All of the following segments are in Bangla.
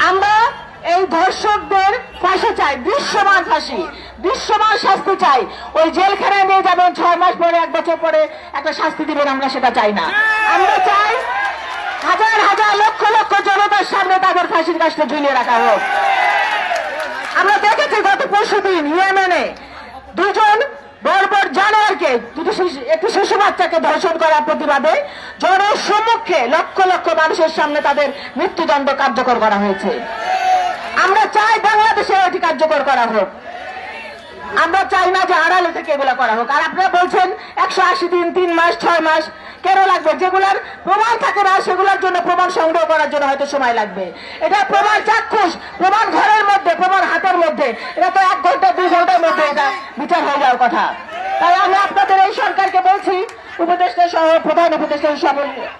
আমরা এই ধর্ষকদের ফাঁসি চাই, দৃশ্যমান ফাঁসি, দৃশ্যমান শাস্তি চাই। ওই জেলখানায় নিয়ে যাবেন 6 মাস পরে, 1 বছর পরে একটা শাস্তি দিবেন, আমরা সেটা চাই না। আমরা চাই হাজার হাজার লক্ষ লক্ষ জনতার সামনে তাদের ফাঁসির কাজটা ঝুলিয়ে রাখা হোক। আমরা দেখেছি গত পরশুদিন ইয়েমেনে 2 জন বর্বর জানোয়ারকে, একটি শিশু বাচ্চাকে ধর্ষণ করার প্রতিবাদে জনসম্মুখে লক্ষ লক্ষ মানুষের সামনে তাদের মৃত্যুদণ্ড কার্যকর করা হয়েছে। আমরা চাই বাংলাদেশে এটি কার্যকর করা হোক। আমরা চাই না যে আড়ালে থেকে এগুলা করা হোক। আর আপনারা বলছেন 180 দিন, 3 মাস, 6 মাস কেন লাগবে? যেগুলার প্রমাণ থাকে না সেগুলোর জন্য প্রমাণ সংগ্রহ করার জন্য হয়তো সময় লাগবে। এটা প্রমাণ চাক্ষুষ, প্রমাণ ঘরের মধ্যে, প্রমাণ হাতের মধ্যে। এটা তো 1 ঘন্টা 2 ঘন্টার মধ্যে এটা বিচার হয়ে যাওয়ার কথা। তাই আমি আপনাদের এই সরকারকে বলছি, উপদেষ্টা সহ প্রধান উপদেষ্টা,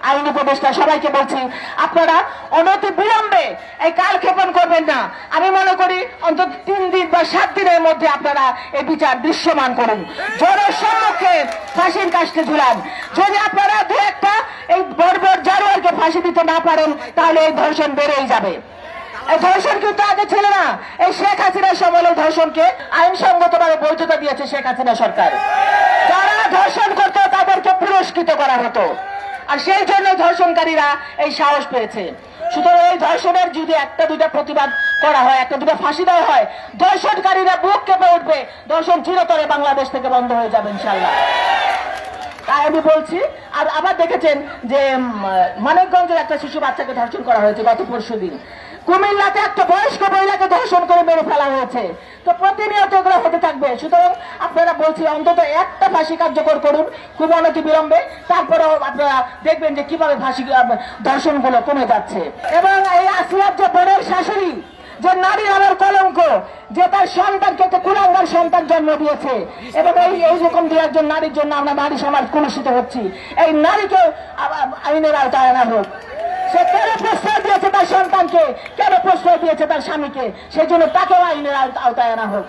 আইন উপদেষ্টা সবাইকে বলছি, আপনারা অনতি বিলম্বে এই কালক্ষেপণ করবেন না। আমি মনে করি অন্তত 3 দিন বা 7 দিনের মধ্যে আপনারা এই বিচার দৃশ্যমান করুন, জনসম্মুখে ফাঁসির কাজটি ঝুলান। যদি আপনারা 2-1টা এই বর্বর জানোয়ারকে ফাঁসি দিতে না পারেন তাহলে এই ধর্ষণ বেড়েই যাবে। এই ধর্ষণ কিন্তু আগে ছিল না। এই শেখ হাসিনার সময় ধর্ষণকে আইনসঙ্গতভাবে বৈধতা দিয়েছে শেখ হাসিনা সরকার। যারা ধর্ষণ করত তাদেরকে পুরস্কৃত করা হতো, আর সেই জন্য ধর্ষণকারীরা এই সাহস পেয়েছে। সুতরাং এই ধর্ষণের যদি 1-2টা প্রতিবাদ করা হয়, 1-2টা ফাঁসি দেওয়া হয়, ধর্ষণকারীরা বুক কেঁপে উঠবে, ধর্ষণ চিরতরে বাংলাদেশ থেকে বন্ধ হয়ে যাবে ইনশাল্লাহ। তাই আমি বলছি। আর আবার দেখেছেন যে মানিকগঞ্জের একটা শিশু বাচ্চাকে ধর্ষণ করা হয়েছে গত পরশুদিন। কুমিল্লাতে একটা বয়স্ক মহিলাকে ধর্ষণ করে মেরে ফেলা হয়েছে। তো প্রতিনিয়ত এগুলো হতে থাকবে। সুতরাং আপনারা বলছি অন্তত একটা ফাঁসি কার্যকর করুন খুব অনতি বিলম্বে, তারপরেও আপনারা দেখবেন যে কিভাবে ফাঁসি ধর্ষণগুলো কমে যাচ্ছে। এবং এই আসিয়ার যে বড়ের শাশুড়ি, যে নারী হওয়ার কলঙ্ক, যে তার সন্তানকে একটা কুলাঙ্গার সন্তান জন্ম দিয়েছে, এবং এইরকম 2-1 নারীর জন্য আমরা নারী সমাজ কলুষিত হচ্ছি। এই নারীকে আইনের আওতায় আনা হোক। সে কেন প্রশ্রয় দিয়েছে তার সন্তানকে, কেন প্রশ্রয় দিয়েছে তার স্বামীকে, সেই জন্য তাকেও আইনের আওতায় আনা হোক।